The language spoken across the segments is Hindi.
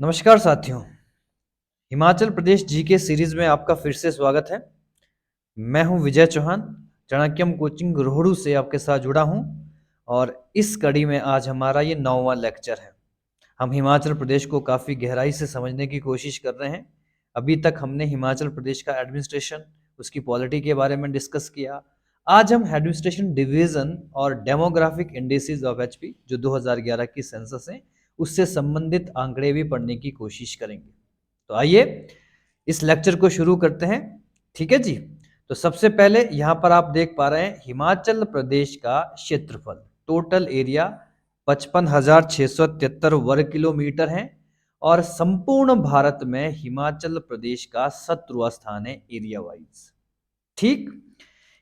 नमस्कार साथियों। हिमाचल प्रदेश जीके सीरीज में आपका फिर से स्वागत है। मैं हूं विजय चौहान, चाणक्यम कोचिंग रोहड़ू से आपके साथ जुड़ा हूं और इस कड़ी में आज हमारा ये 9वां लेक्चर है। हम हिमाचल प्रदेश को काफ़ी गहराई से समझने की कोशिश कर रहे हैं। अभी तक हमने हिमाचल प्रदेश का एडमिनिस्ट्रेशन, उसकी पॉलिटी के बारे में डिस्कस किया। आज हम एडमिनिस्ट्रेशन डिवीज़न और डेमोग्राफिक इंडिसेस ऑफ एचपी जो 2011 की सेंसस है उससे संबंधित आंकड़े भी पढ़ने की कोशिश करेंगे। तो आइए इस लेक्चर को शुरू करते हैं। ठीक है जी। तो सबसे पहले यहाँ पर आप देख पा रहे हैं हिमाचल प्रदेश का क्षेत्रफल, टोटल एरिया 55,673 वर्ग किलोमीटर है और संपूर्ण भारत में हिमाचल प्रदेश का 17वां स्थान है एरिया वाइज। ठीक,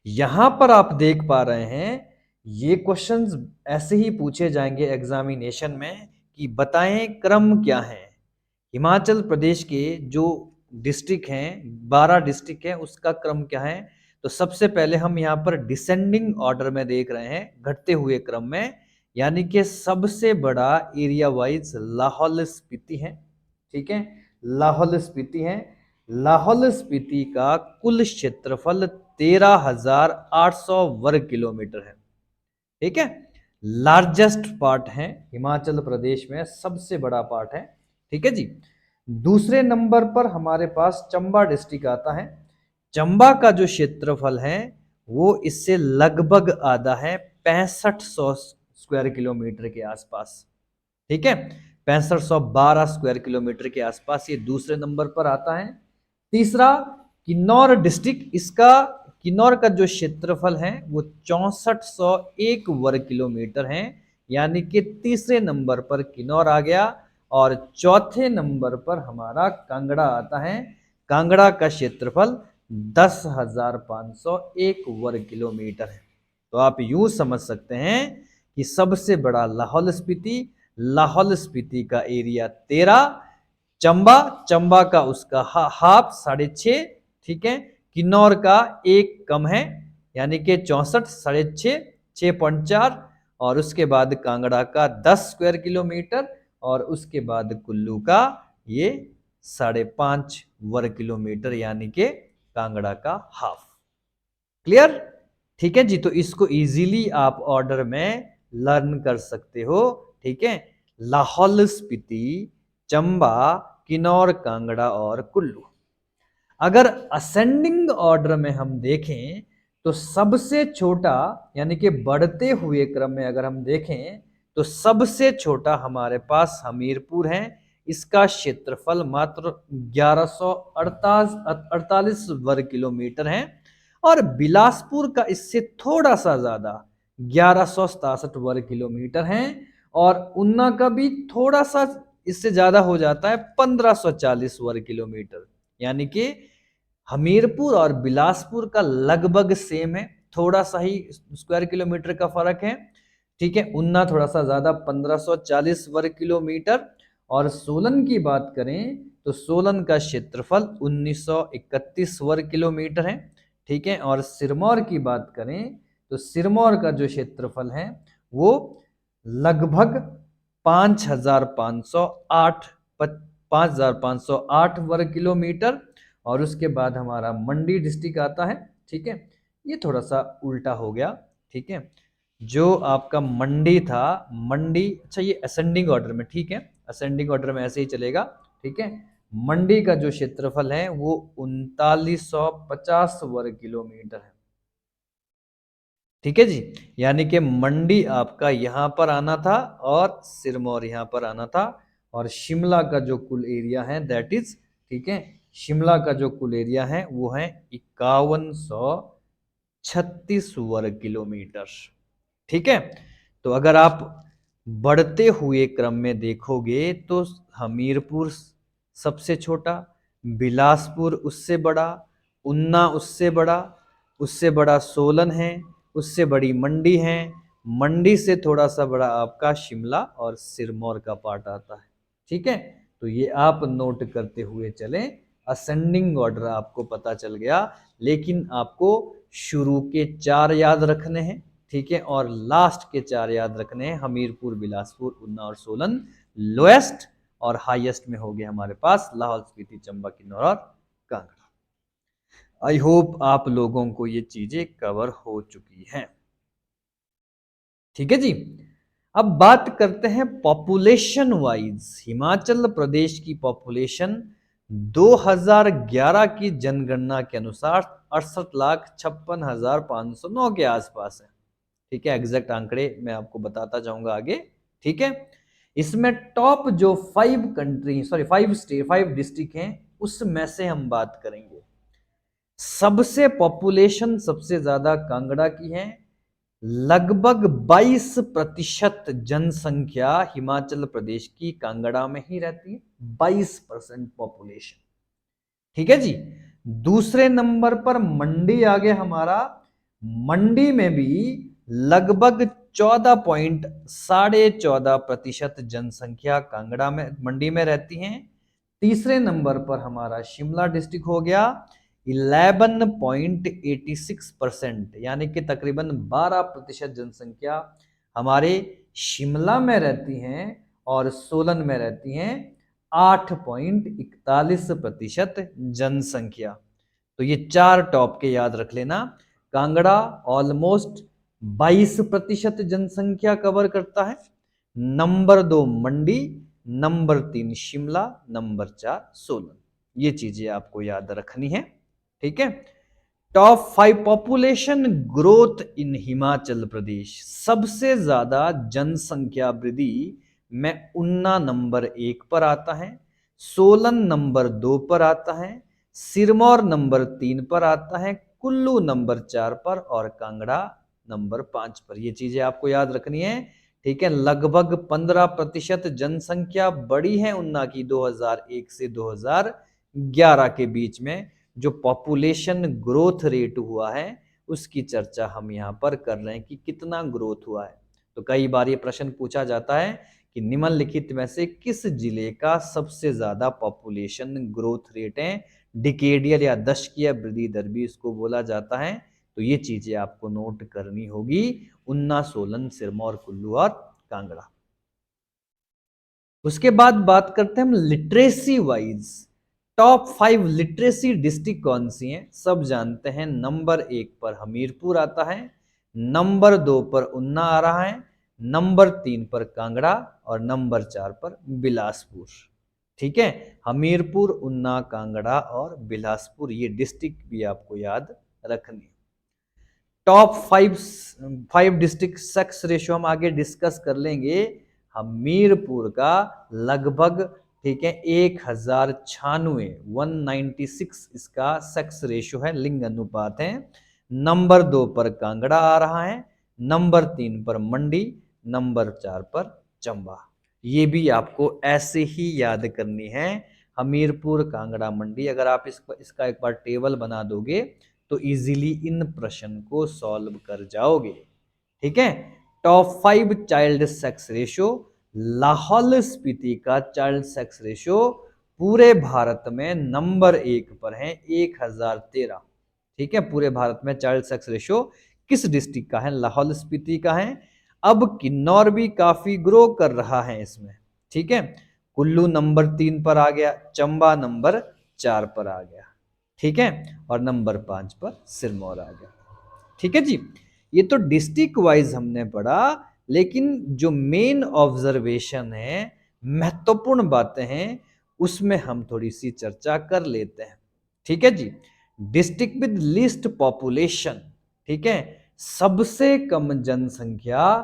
यहां पर आप देख पा रहे हैं ये क्वेश्चंस ऐसे ही पूछे जाएंगे एग्जामिनेशन में कि बताएं क्रम क्या है। हिमाचल प्रदेश के जो डिस्ट्रिक्ट हैं, 12 डिस्ट्रिक्ट हैं, उसका क्रम क्या है। तो सबसे पहले हम यहाँ पर डिसेंडिंग ऑर्डर में देख रहे हैं, घटते हुए क्रम में, यानी कि सबसे बड़ा एरिया वाइज लाहौल स्पीति है। ठीक है, लाहौल स्पीति है। लाहौल स्पीति का कुल क्षेत्रफल 13,800 वर्ग किलोमीटर है। ठीक है, लार्जेस्ट पार्ट है हिमाचल प्रदेश में, सबसे बड़ा पार्ट है। ठीक है जी। दूसरे नंबर पर हमारे पास चंबा डिस्ट्रिक्ट आता है। चंबा का जो क्षेत्रफल है वो इससे लगभग आधा है, 6500 स्क्वायर किलोमीटर के आसपास। ठीक है, 6512 स्क्वायर किलोमीटर के आसपास ये दूसरे नंबर पर आता है। तीसरा किन्नौर डिस्ट्रिक्ट, इसका किन्नौर का जो क्षेत्रफल है वो 6401 वर्ग किलोमीटर है, यानी कि तीसरे नंबर पर किन्नौर आ गया। और चौथे नंबर पर हमारा कांगड़ा आता है। कांगड़ा का क्षेत्रफल 10,501 वर्ग किलोमीटर है। तो आप यूं समझ सकते हैं कि सबसे बड़ा लाहौल स्पीति, लाहौल स्पीति का एरिया 13, चंबा, चंबा का उसका हाफ 6.5। ठीक है, किन्नौर का एक कम है, यानी कि 64, 6.5, 6.4। और उसके बाद कांगड़ा का 10 स्क्वायर किलोमीटर और उसके बाद कुल्लू का ये 5.5 वर्ग किलोमीटर, यानी कि कांगड़ा का हाफ। क्लियर? ठीक है जी। तो इसको इजीली आप ऑर्डर में लर्न कर सकते हो। ठीक है, लाहौल स्पीति, चंबा, किन्नौर, कांगड़ा और कुल्लू। अगर असेंडिंग ऑर्डर में हम देखें तो सबसे छोटा, यानी कि बढ़ते हुए क्रम में अगर हम देखें तो सबसे छोटा हमारे पास हमीरपुर है। इसका क्षेत्रफल मात्र 1148 वर्ग किलोमीटर है और बिलासपुर का इससे थोड़ा सा ज्यादा 1167 वर्ग किलोमीटर है और ऊना का भी थोड़ा सा इससे ज्यादा हो जाता है, 1540 वर्ग किलोमीटर। यानी कि हमीरपुर और बिलासपुर का लगभग सेम है, थोड़ा सा ही स्क्वायर किलोमीटर का फर्क है। ठीक है, ऊना थोड़ा सा ज्यादा 1540 वर्ग किलोमीटर। और सोलन की बात करें तो सोलन का क्षेत्रफल 1931 वर्ग किलोमीटर है। ठीक है, और सिरमौर की बात करें तो सिरमौर का जो क्षेत्रफल है वो लगभग 5,508 5,508 वर्ग किलोमीटर। और उसके बाद हमारा मंडी डिस्ट्रिक्ट आता है। ठीक है, ये थोड़ा सा उल्टा हो गया। ठीक है, जो आपका मंडी था, मंडी, अच्छा ये असेंडिंग ऑर्डर में, ठीक है, असेंडिंग ऑर्डर में ऐसे ही चलेगा। ठीक है, मंडी का जो क्षेत्रफल है वो 3950 वर्ग किलोमीटर है। ठीक है जी, यानी कि मंडी आपका यहां पर आना था और सिरमौर यहां पर आना था। और शिमला का जो कुल एरिया है दैट इज, ठीक है, शिमला का जो कुल एरिया है वो है 5136 वर्ग किलोमीटर। ठीक है, तो अगर आप बढ़ते हुए क्रम में देखोगे तो हमीरपुर सबसे छोटा, बिलासपुर उससे बड़ा, ऊना उससे बड़ा सोलन है, उससे बड़ी मंडी है, मंडी से थोड़ा सा बड़ा आपका शिमला और सिरमौर का पार्ट आता है। ठीक है, तो ये आप नोट करते हुए चलें। असेंडिंग ऑर्डर आपको पता चल गया, लेकिन आपको शुरू के 4 याद रखने हैं। ठीक है, और लास्ट के 4 याद रखने हैं, हमीरपुर, बिलासपुर, ऊना और सोलन लोएस्ट और हाईएस्ट में हो गया हमारे पास लाहौल स्पीति, चंबा, किन्नौर और कांगड़ा। आई होप आप लोगों को ये चीजें कवर हो चुकी हैं। ठीक है जी। अब बात करते हैं पॉपुलेशन वाइज। हिमाचल प्रदेश की पॉपुलेशन 2011 की जनगणना के अनुसार 68,56,509 के आसपास है। ठीक है, एग्जैक्ट आंकड़े मैं आपको बताता जाऊंगा आगे। ठीक है, इसमें टॉप जो 5 डिस्ट्रिक्ट हैं उसमें से हम बात करेंगे। सबसे पॉपुलेशन सबसे ज्यादा कांगड़ा की है। लगभग 22% जनसंख्या हिमाचल प्रदेश की कांगड़ा में ही रहती है, 22% पॉपुलेशन। ठीक है जी। दूसरे नंबर पर मंडी आ गया हमारा। मंडी में भी लगभग 14.14% जनसंख्या कांगड़ा में, मंडी में रहती है। तीसरे नंबर पर हमारा शिमला डिस्ट्रिक्ट हो गया, 11.86%, यानी कि तकरीबन 12% जनसंख्या हमारे शिमला में रहती हैं और सोलन में रहती हैं 8.41% जनसंख्या। तो ये 4 टॉप के याद रख लेना। कांगड़ा ऑलमोस्ट 22% जनसंख्या कवर करता है। Number 2 Mandi, number 3 Shimla, number 4 Solan. ये चीजें आपको याद रखनी है। ठीक है। Top 5 population growth in Himachal Pradesh. सबसे ज्यादा जनसंख्या वृद्धि में ऊना नंबर 1 पर आता है, सोलन नंबर 2 पर आता है, सिरमौर नंबर 3 पर आता है, कुल्लू नंबर 4 पर और कांगड़ा नंबर 5 पर। ये चीजें आपको याद रखनी है। ठीक है, लगभग 15% जनसंख्या बढ़ी है ऊना की 2001 से 2011 के बीच में। जो पॉपुलेशन ग्रोथ रेट हुआ है उसकी चर्चा हम यहाँ पर कर रहे हैं कि कितना ग्रोथ हुआ है। तो कई बार ये प्रश्न पूछा जाता है कि निम्नलिखित में से किस जिले का सबसे ज्यादा पॉपुलेशन ग्रोथ रेट है, डिकेडियल या दशकीय वृद्धि दर भी इसको बोला जाता है। तो ये चीजें आपको नोट करनी होगी, ऊना, सोलन, सिरमौर, कुल्लू और कांगड़ा। उसके बाद बात करते हैं हम literacy wise. Top 5 literacy district कौन सी हैं, सब जानते हैं। नंबर 1 पर हमीरपुर आता है, नंबर 2 पर ऊना आ रहा है, नंबर 3 पर कांगड़ा और नंबर 4 पर बिलासपुर। ठीक है, हमीरपुर, ऊना, कांगड़ा और बिलासपुर, ये डिस्ट्रिक्ट भी आपको याद रखनी। टॉप 5 डिस्ट्रिक्ट सेक्स रेशियो हम आगे डिस्कस कर लेंगे। हमीरपुर का लगभग, ठीक है, 1096 इसका सेक्स रेशियो है, लिंग अनुपात है। नंबर 2 पर कांगड़ा आ रहा है, नंबर 3 पर मंडी, नंबर 4 पर चंबा। ये भी आपको ऐसे ही याद करनी है, हमीरपुर, कांगड़ा, मंडी। अगर आप इसका एक बार टेबल बना दोगे तो इजीली इन प्रश्न को सॉल्व कर जाओगे। ठीक है। Top 5 child sex ratio. Lahaul Spiti का चाइल्ड सेक्स रेशियो पूरे भारत में नंबर 1 पर है, 1013। ठीक है, पूरे भारत में चाइल्ड सेक्स रेशियो किस डिस्ट्रिक्ट का है, लाहौल स्पीति का है। अब किन्नौर भी काफी ग्रो कर रहा है इसमें। ठीक है, कुल्लू नंबर 3 पर आ गया, चंबा नंबर 4 पर आ गया। ठीक है, और नंबर 5 पर सिरमौर आ गया। ठीक है जी। ये तो डिस्ट्रिक्ट वाइज हमने पढ़ा, लेकिन जो मेन ऑब्जर्वेशन है, महत्वपूर्ण बातें हैं, उसमें हम थोड़ी सी चर्चा कर लेते हैं। ठीक है जी। District with least population. ठीक है, सबसे कम जनसंख्या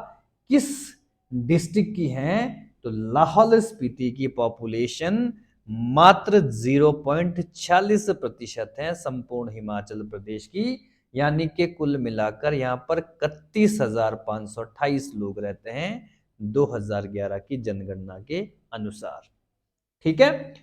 किस डिस्ट्रिक्ट की है, तो लाहौल स्पीति की पॉपुलेशन मात्र 0.46% है संपूर्ण हिमाचल प्रदेश की। यानी कि कुल मिलाकर यहां पर 31,528 लोग रहते हैं 2011 की जनगणना के अनुसार। ठीक है।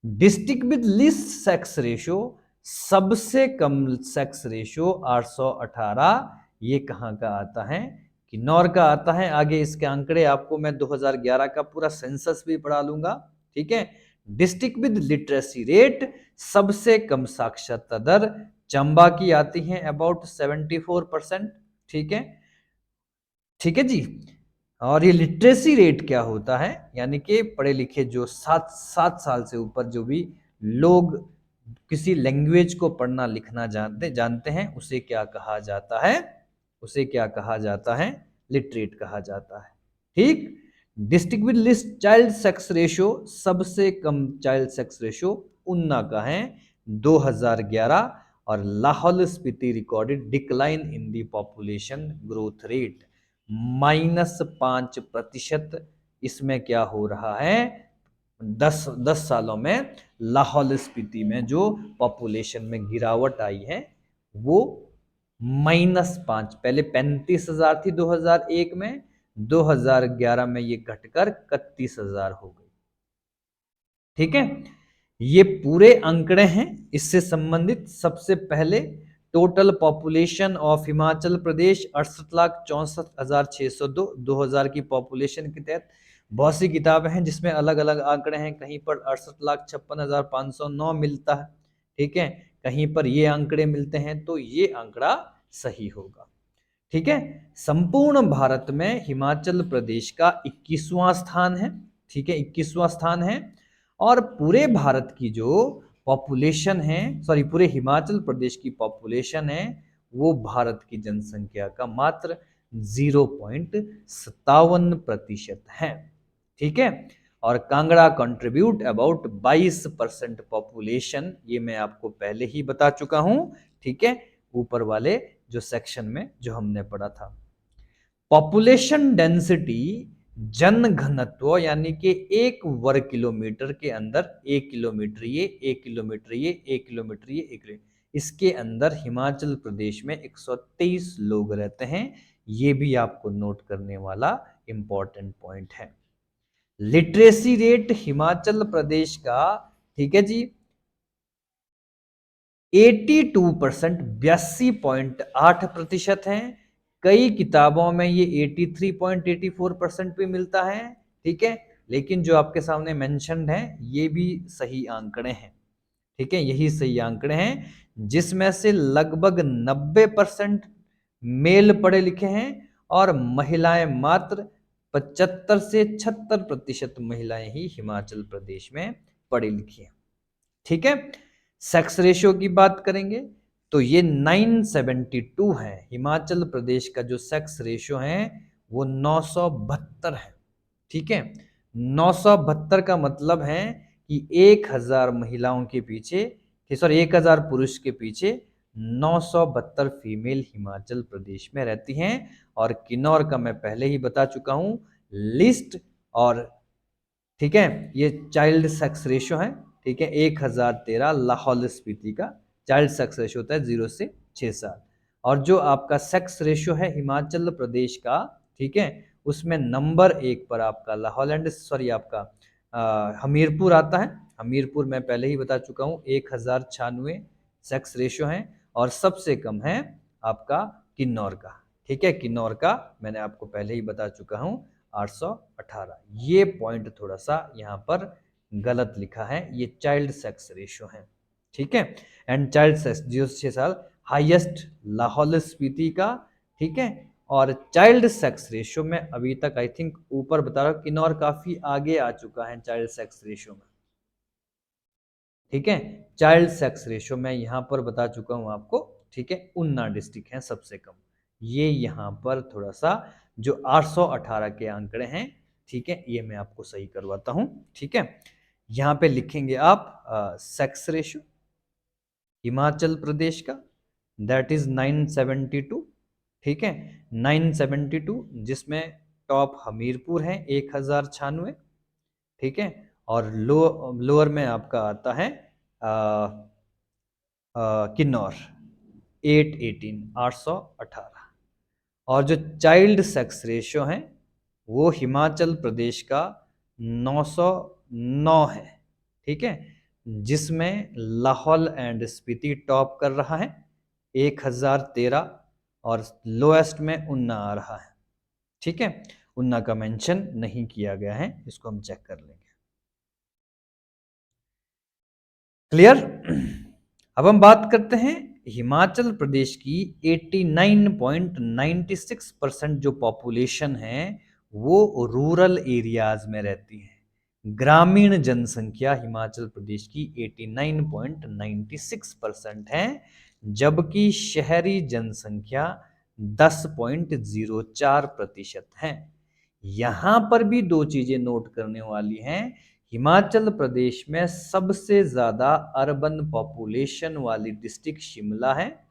District with least sex ratio, सबसे कम सेक्स रेशियो 818। ये कहां का आता है, किन्नौर का आता है। आगे इसके आंकड़े आपको मैं 2011 का पूरा सेंसस भी पढ़ा लूंगा। ठीक है। डिस्ट्रिक्ट विद लिटरेसी रेट, सबसे कम साक्षरता दर चंबा की आती है अबाउट 74%। ठीक है, ठीक है जी। और ये लिटरेसी रेट क्या होता है, यानी कि पढ़े लिखे जो 7 साल से ऊपर जो भी लोग किसी लैंग्वेज को पढ़ना लिखना जानते हैं, उसे क्या कहा जाता है, उसे क्या कहा जाता है, लिटरेट कहा जाता है। ठीक। District with list child sex ratio, सबसे कम चाइल्ड सेक्स रेशियो उन्ना का है 2011, और Lahaul Spiti recorded decline in the population growth rate -5%। इसमें क्या हो रहा है, 10 सालों में लाहौल स्पीति में जो पॉपुलेशन में गिरावट आई है वो -5, पहले 35,000 थी 2001 में, 2011 में ये घटकर 31,000 हो गई। ठीक है, ये पूरे आंकड़े हैं इससे संबंधित। सबसे पहले total population of Himachal Pradesh 68,64,602, 2000 की पॉपुलेशन के तहत। बहुत सी किताबें हैं जिसमें अलग अलग आंकड़े हैं, कहीं पर 68,56,509 मिलता है, ठीक है, कहीं पर ये आंकड़े मिलते हैं, तो ये आंकड़ा सही होगा। ठीक है, संपूर्ण भारत में हिमाचल प्रदेश का 21वां स्थान है। ठीक है, 21वां स्थान है। और पूरे भारत की जो पॉपुलेशन है, सॉरी पूरे हिमाचल प्रदेश की पॉपुलेशन है, वो भारत की जनसंख्या का मात्र 0.57% है। ठीक है, और कांगड़ा कंट्रीब्यूट अबाउट 22% पॉपुलेशन, ये मैं आपको पहले ही बता चुका हूं। ठीक है, ऊपर वाले जो सेक्शन में जो हमने पढ़ा था। पॉपुलेशन डेंसिटी, जन घनत्व, यानी कि 1 वर्ग किलोमीटर के अंदर 1 किलोमीटर ये, 1 किलोमीटर ये, 1 किलोमीटर ये, 1 किलोमीटर, इसके अंदर हिमाचल प्रदेश में 123 लोग रहते हैं। ये भी आपको नोट करने वाला इंपॉर्टेंट पॉइंट है। लिटरेसी रेट हिमाचल प्रदेश का, ठीक है जी, 82%, 82.8% है। कई किताबों में ये 83.84% भी मिलता है। ठीक है, लेकिन जो आपके सामने मेंशन्ड है ये भी सही आंकड़े हैं। ठीक है, यही सही आंकड़े हैं, जिसमें से लगभग 90% मेल पढ़े लिखे हैं और महिलाएं मात्र 75 से 76% महिलाएं ही हिमाचल प्रदेश में पढ़ी लिखी हैं। ठीक है, सेक्स रेशियो की बात करेंगे तो ये 972 है। हिमाचल प्रदेश का जो सेक्स रेशियो है वो 972 है। ठीक है, 972 का मतलब है कि 1000 महिलाओं के पीछे, सॉरी 1000 पुरुष के पीछे 972 फीमेल हिमाचल प्रदेश में रहती हैं। और किन्नौर का मैं पहले ही बता चुका हूं लिस्ट, और ठीक है, ये चाइल्ड सेक्स रेशियो है। ठीक है, 1013 लाहौल स्पीति का चाइल्ड सेक्स रेशियो होता है 0 से 6 साल। और जो आपका सेक्स रेशियो है हिमाचल प्रदेश का, ठीक है, उसमें नंबर 1 पर आपका लाहौल एंड सॉरी आपका हमीरपुर आता है। हमीरपुर मैं पहले ही बता चुका हूँ 1096 सेक्स रेशियो है। और सबसे कम है आपका किन्नौर का। ठीक है, किन्नौर का मैंने आपको पहले ही बता चुका हूँ 818। ये पॉइंट थोड़ा सा यहाँ पर गलत लिखा है, ये चाइल्ड सेक्स रेशियो है। ठीक है, एंड चाइल्ड सेक्स 0 से 6 साल हाईएस्ट लाहौल स्पीति का। ठीक है, और चाइल्ड सेक्स रेशियो में अभी तक आई थिंक ऊपर बता रहा हूं किन्नौर काफी आगे आ चुका है चाइल्ड सेक्स रेशियो में। ठीक है, चाइल्ड सेक्स रेशियो में यहां पर बता चुका हूं आपको। ठीक है, उन्ना डिस्ट्रिक्ट है सबसे कम। ये यहां पर थोड़ा सा जो 818 के आंकड़े हैं, ठीक है, ये मैं आपको सही करवाता हूं। ठीक है, यहां पे लिखेंगे आप सेक्स रेशियो हिमाचल प्रदेश का, दैट इज 972। ठीक है, 972, जिसमें टॉप हमीरपुर है 1096। ठीक है, और लोअर में आपका आता है किन्नौर 818। और जो चाइल्ड सेक्स रेशियो है वो हिमाचल प्रदेश का 909 है। ठीक है, जिसमें लाहौल एंड स्पीति टॉप कर रहा है 1013, और लोएस्ट में उन्ना आ रहा है। ठीक है, उन्ना का मेंशन नहीं किया गया है, इसको हम चेक कर लेंगे। क्लियर। अब हम बात करते हैं हिमाचल प्रदेश की 89.96% जो पॉपुलेशन है वो रूरल एरियाज में रहती हैं। ग्रामीण जनसंख्या हिमाचल प्रदेश की 89.96% है, जबकि शहरी जनसंख्या 10.04% है। यहाँ पर भी दो चीजें नोट करने वाली हैं। हिमाचल प्रदेश में सबसे ज्यादा अर्बन पॉपुलेशन वाली डिस्ट्रिक्ट शिमला है,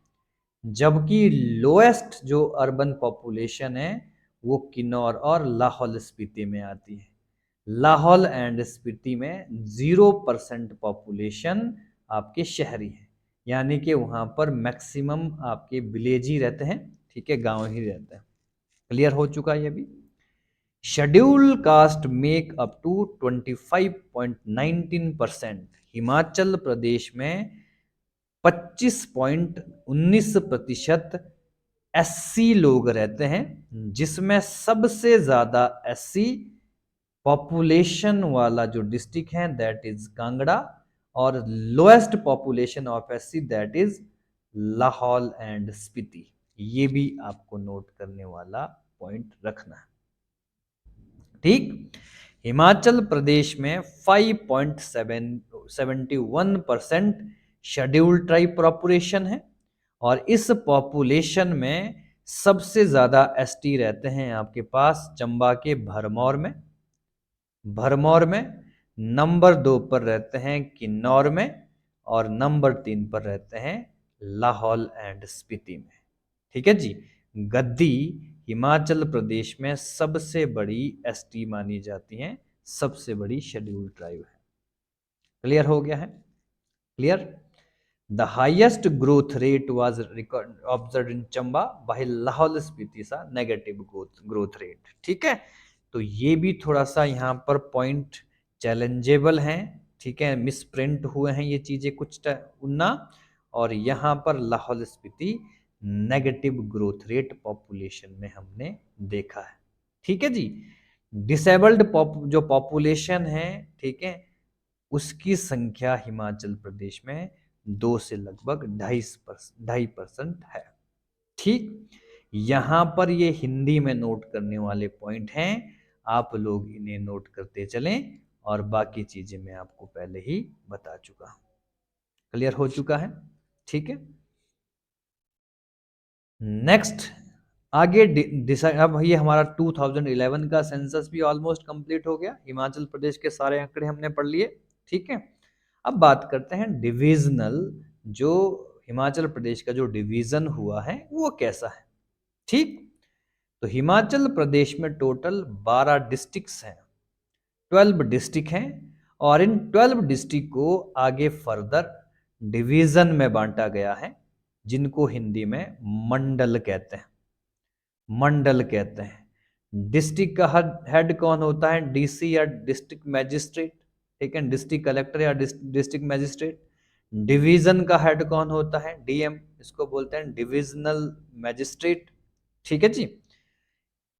जबकि लोएस्ट जो अर्बन पॉपुलेशन है वो किन्नौर और लाहौल स्पीति में आती है। लाहौल एंड स्पीति में 0% पॉपुलेशन आपके शहरी है, यानी कि वहां पर मैक्सिमम आपके विलेज ही रहते हैं, ठीक है, गांव ही रहते हैं। क्लियर हो चुका है ये भी। Schedule caste make up to 25.19%। Himachal Pradesh में 25.19% एससी लोग रहते हैं, जिसमें सबसे ज्यादा एससी पॉपुलेशन वाला जो डिस्ट्रिक्ट है दैट इज कांगड़ा, और lowest population of SC that is Lahaul and Spiti. ये भी आपको नोट करने वाला पॉइंट रखना है, ठीक। हिमाचल प्रदेश में 5.71% शेड्यूल्ड ट्राइब पॉपुलेशन है, और इस पॉपुलेशन में सबसे ज्यादा एसटी रहते हैं आपके पास चंबा के भरमौर में। भरमौर में नंबर 2 पर रहते हैं किन्नौर में, और नंबर 3 पर रहते हैं लाहौल एंड स्पीति में। ठीक है जी। गद्दी हिमाचल प्रदेश में सबसे बड़ी एसटी मानी जाती हैं, सबसे बड़ी शेड्यूल्ड ट्राइब है। क्लियर हो गया है? Clear. The highest growth rate was observe in Chamba, by Lahaul Spiti saw negative growth rate. ठीक है, तो ये भी थोड़ा सा यहाँ पर पॉइंट चैलेंजेबल हैं, ठीक है, मिस प्रिंट हुए हैं ये चीजें कुछ उन्ना, और यहाँ पर Lahaul Spiti negative growth rate population में हमने देखा है। ठीक है जी। डिसेबल्ड जो पॉपुलेशन है, ठीक है, उसकी संख्या हिमाचल प्रदेश में 2 से लगभग 2.5% है। ठीक, यहां पर ये हिंदी में नोट करने वाले पॉइंट हैं, आप लोग इन्हें नोट करते चलें, और बाकी चीजें मैं आपको पहले ही बता चुका हूं। क्लियर हो चुका है? ठीक है। नेक्स्ट आगे डिसाइड, अब ये हमारा 2011 का सेंसस भी ऑलमोस्ट कंप्लीट हो गया, हिमाचल प्रदेश के सारे आंकड़े हमने पढ़ लिए। ठीक है, अब बात करते हैं डिविजनल, जो हिमाचल प्रदेश का जो डिवीजन हुआ है वो कैसा है। ठीक, तो हिमाचल प्रदेश में टोटल 12 डिस्ट्रिक्ट्स हैं, 12 डिस्ट्रिक्ट हैं, और इन 12 डिस्ट्रिक्ट को आगे फर्दर डिवीजन में बांटा गया है, जिनको हिंदी में मंडल कहते हैं। मंडल कहते हैं। डिस्ट्रिक्ट का हेड कौन होता है? डीसी या डिस्ट्रिक्ट मैजिस्ट्रेट, ठीक है, डिस्ट्रिक्ट कलेक्टर या डिस्ट्रिक्ट मैजिस्ट्रेट। डिवीजन का हेड कौन होता है? डीएम, इसको बोलते हैं डिविजनल मैजिस्ट्रेट। ठीक है जी।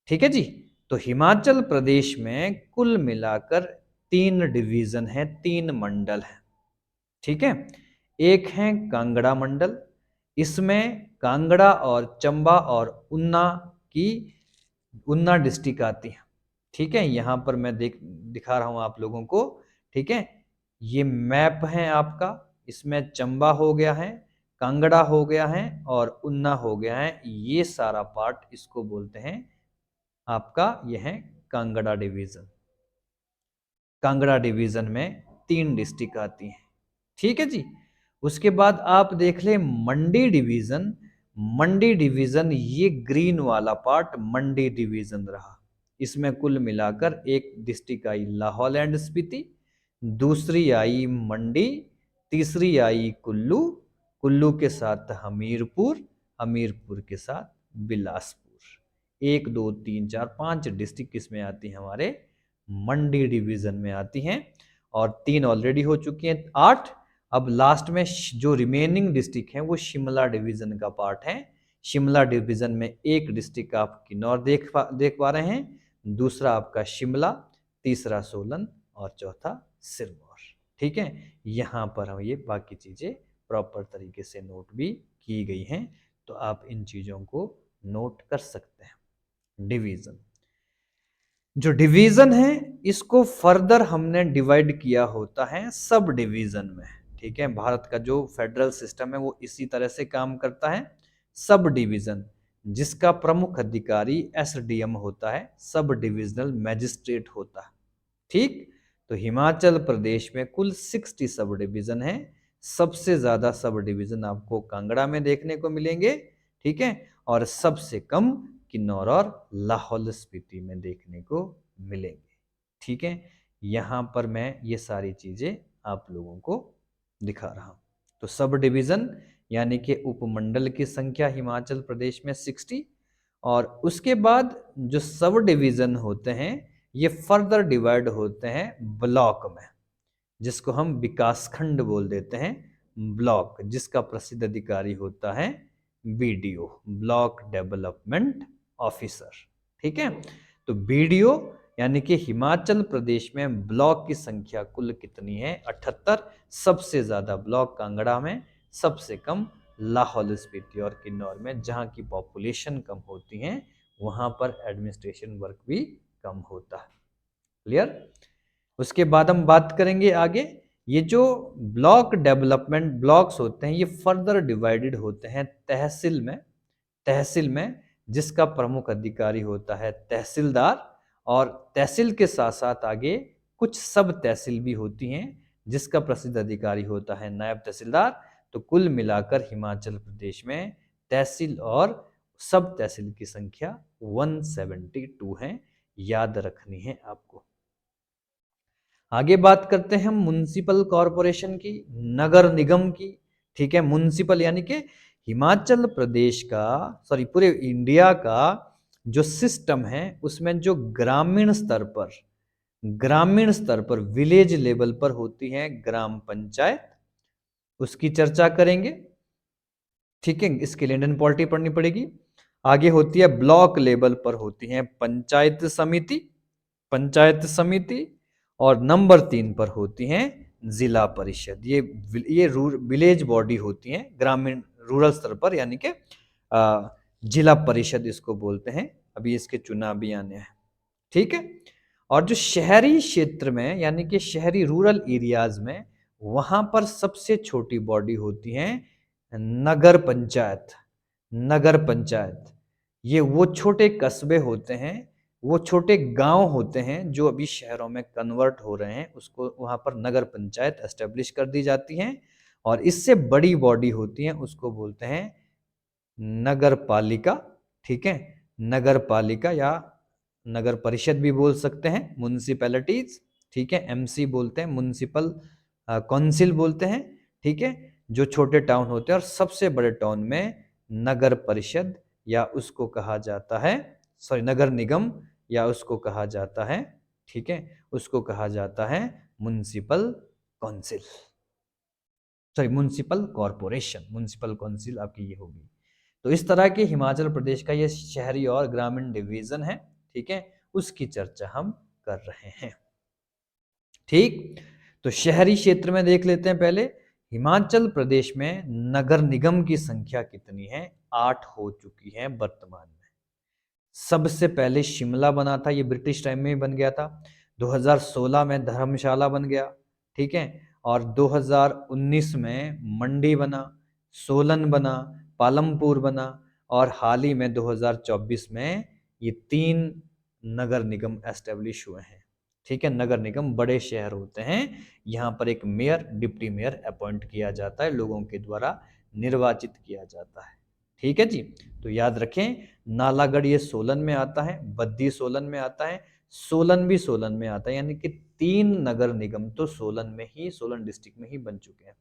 ठीक है जी। तो हिमाचल प्रदेश में कुल मिलाकर 3 डिवीजन है, 3 मंडल है। ठीक है, एक है कांगड़ा मंडल, इसमें कांगड़ा और चंबा और ऊना की ऊना डिस्ट्रिक्ट आती है। ठीक है, यहां पर मैं दिखा रहा हूं आप लोगों को। ठीक है, ये मैप है आपका, इसमें चंबा हो गया है, कांगड़ा हो गया है, और ऊना हो गया है। ये सारा पार्ट इसको बोलते हैं आपका, यह है कांगड़ा डिवीजन। कांगड़ा डिवीजन में 3 डिस्ट्रिक्ट आती हैं। ठीक है जी। उसके बाद आप देख ले मंडी डिवीजन। मंडी डिवीजन, ये ग्रीन वाला पार्ट मंडी डिवीजन रहा। इसमें कुल मिलाकर एक district I Lahaul and Spiti, दूसरी आई मंडी, तीसरी आई कुल्लू, कुल्लू के साथ हमीरपुर, हमीरपुर के साथ बिलासपुर। 1 2 3 4 5 डिस्ट्रिक्ट किसमें आती हैं? हमारे मंडी डिवीजन में आती हैं, और 3 ऑलरेडी हो चुकी हैं, 8। अब लास्ट में जो रिमेनिंग डिस्ट्रिक्ट हैं वो शिमला डिवीजन का पार्ट है। शिमला डिवीजन में एक डिस्ट्रिक्ट आप किन्नौर देख पा रहे हैं, दूसरा आपका शिमला, तीसरा सोलन, और चौथा सिरमौर। ठीक है, यहाँ पर हम ये बाकी चीजें प्रॉपर तरीके से नोट भी की गई हैं, तो आप इन चीजों को नोट कर सकते हैं। डिवीजन जो डिवीजन है इसको फर्दर हमने डिवाइड किया होता है सब डिवीजन में। ठीक है, भारत का जो फेडरल सिस्टम है वो इसी तरह से काम करता है। सब डिवीजन जिसका प्रमुख अधिकारी एसडीएम होता है, सब डिविजनल मैजिस्ट्रेट होता है। ठीक, तो हिमाचल प्रदेश में कुल 60 सब डिवीजन है। सबसे ज्यादा सब डिवीजन आपको कांगड़ा में देखने को मिलेंगे। ठीक है, और सबसे कम किन्नौर और लाहौल स्पीति में देखने को मिलेंगे। ठीक है, यहां पर मैं ये सारी चीजें आप लोगों को दिखा रहा हूं। तो सब डिवीजन यानी कि उपमंडल की संख्या हिमाचल प्रदेश में 60, और उसके बाद जो सब डिवीजन होते हैं ये फर्दर डिवाइड होते हैं ब्लॉक में, जिसको हम विकासखंड बोल देते हैं। ब्लॉक जिसका प्रसिद्ध अधिकारी होता है बीडीओ, ब्लॉक डेवलपमेंट ऑफिसर। ठीक है, तो बीडीओ यानी कि हिमाचल प्रदेश में ब्लॉक की संख्या कुल कितनी है? 78। सबसे ज्यादा ब्लॉक कांगड़ा में, सबसे कम लाहौल स्पीति और किन्नौर में। जहां की पॉपुलेशन कम होती है वहां पर एडमिनिस्ट्रेशन वर्क भी कम होता है। क्लियर? उसके बाद हम बात करेंगे आगे। ये जो ब्लॉक डेवलपमेंट ब्लॉक्स होते हैं ये फर्दर डिवाइडेड होते हैं तहसील में। तहसील में जिसका प्रमुख अधिकारी होता है तहसीलदार, और तहसील के साथ साथ आगे कुछ सब तहसील भी होती हैं जिसका प्रसिद्ध अधिकारी होता है नायब तहसीलदार। तो कुल मिलाकर हिमाचल प्रदेश में तहसील और सब तहसील की संख्या 172 है। याद रखनी है आपको। आगे बात करते हैं हम म्युनिसिपल कॉरपोरेशन की, नगर निगम की। ठीक है, म्युनिसिपल यानी कि हिमाचल प्रदेश का, सॉरी पूरे इंडिया का जो सिस्टम है उसमें जो ग्रामीण स्तर पर विलेज लेवल पर होती है ग्राम पंचायत, उसकी चर्चा करेंगे। ठीक है, इसके लिए इंडियन पॉलिटी पढ़नी पड़ेगी। आगे होती है ब्लॉक लेवल पर होती है पंचायत समिति, पंचायत समिति। और नंबर 3 पर होती हैं जिला परिषद। ये विलेज बॉडी होती हैं ग्रामीण रूरल स्तर पर, यानी कि जिला परिषद इसको बोलते हैं। अभी इसके चुनाव भी आने हैं। ठीक है, और जो शहरी क्षेत्र में यानी कि शहरी रूरल एरियाज में, वहां पर सबसे छोटी बॉडी होती है नगर पंचायत। नगर पंचायत ये वो छोटे कस्बे होते हैं, वो छोटे गांव होते हैं जो अभी शहरों में कन्वर्ट हो रहे हैं, उसको वहां पर नगर पंचायत एस्टेब्लिश कर दी जाती हैं। और इससे बड़ी बॉडी होती है उसको बोलते हैं नगर पालिका। ठीक है, नगर पालिका या नगर परिषद भी बोल सकते हैं, म्युनिसिपैलिटीज। ठीक है, एमसी बोलते हैं, म्युनिसिपल काउंसिल बोलते हैं। ठीक है, जो छोटे टाउन होते हैं, और सबसे बड़े टाउन में नगर परिषद या उसको कहा जाता है, सॉरी नगर निगम या उसको कहा जाता है, ठीक है, उसको कहा जाता है municipal council, sorry municipal corporation. Municipal council आपकी ये होगी। तो इस तरह के हिमाचल प्रदेश का ये शहरी और ग्रामीण डिवीजन है। ठीक है, उसकी चर्चा हम कर रहे हैं। ठीक, तो शहरी क्षेत्र में देख लेते हैं पहले। हिमाचल प्रदेश में नगर निगम की संख्या कितनी है? 8 हो चुकी है वर्तमान में। सबसे पहले शिमला बना था, ये ब्रिटिश टाइम में ही बन गया था। 2016 में धर्मशाला बन गया। ठीक है, और 2019 में मंडी बना, सोलन बना, पालमपुर बना, और हाल ही में 2024 में ये 3 नगर निगम एस्टेब्लिश हुए हैं। ठीक है, नगर निगम बड़े शहर होते हैं, यहाँ पर एक मेयर डिप्टी मेयर अपॉइंट किया जाता है, लोगों के द्वारा निर्वाचित किया जाता है। ठीक है जी, तो याद रखें नालागढ़ ये सोलन में आता है, बद्दी सोलन में आता है, सोलन भी सोलन में आता है, यानी कि 3 नगर निगम तो सोलन में ही, सोलन डिस्ट्रिक्ट में ही बन चुके हैं।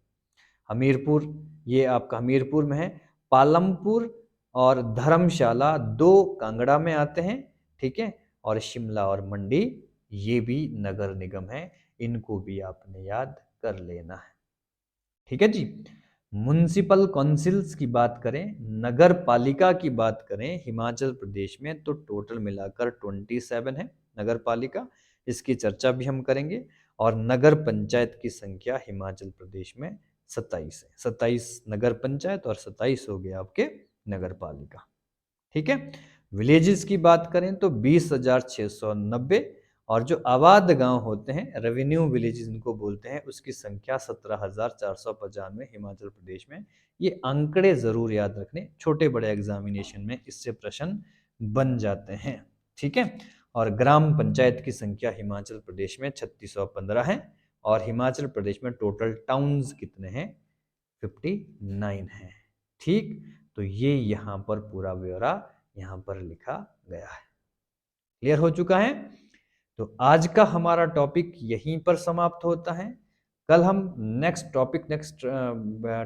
हमीरपुर ये आपका हमीरपुर में है, पालमपुर और धर्मशाला 2 कांगड़ा में आते हैं। ठीक है, और शिमला और मंडी ये भी नगर निगम है, इनको भी आपने याद कर लेना है। ठीक है जी, म्युनिसिपल काउंसिल्स की बात करें, नगर पालिका की बात करें हिमाचल प्रदेश में, तो टोटल मिलाकर 27 है नगर पालिका, इसकी चर्चा भी हम करेंगे। और नगर पंचायत की संख्या हिमाचल प्रदेश में 27 है। 27 नगर पंचायत और 27 हो गए आपके नगर पालिका। ठीक है, विलेजेस की बात करें तो 20,690, और जो आबाद गांव होते हैं, रेवेन्यू विलेजेस इनको बोलते हैं, उसकी संख्या 17,495 हिमाचल प्रदेश में। ये आंकड़े जरूर याद रखने, छोटे बड़े एग्जामिनेशन में इससे प्रश्न बन जाते हैं। ठीक है। और ग्राम पंचायत की संख्या हिमाचल प्रदेश में 3615 है, और हिमाचल प्रदेश में टोटल टाउन्स कितने हैं? 59 है। ठीक, तो ये यहाँ पर पूरा ब्यौरा यहाँ पर लिखा गया है। क्लियर हो चुका है? तो आज का हमारा टॉपिक यहीं पर समाप्त होता है। कल हम नेक्स्ट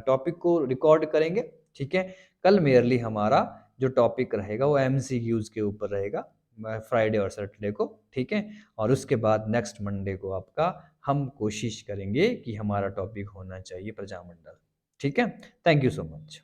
टॉपिक को रिकॉर्ड करेंगे। ठीक है। कल मेयरली हमारा जो टॉपिक रहेगा वो एमसीक्यूज के ऊपर रहेगा, फ्राइडे और सैटरडे को। ठीक है। और उसके बाद नेक्स्ट मंडे को आपका हम कोशिश करेंगे कि हमारा टॉपिक होना चाहिए प्रजामंडल। ठीक है। Thank you so much.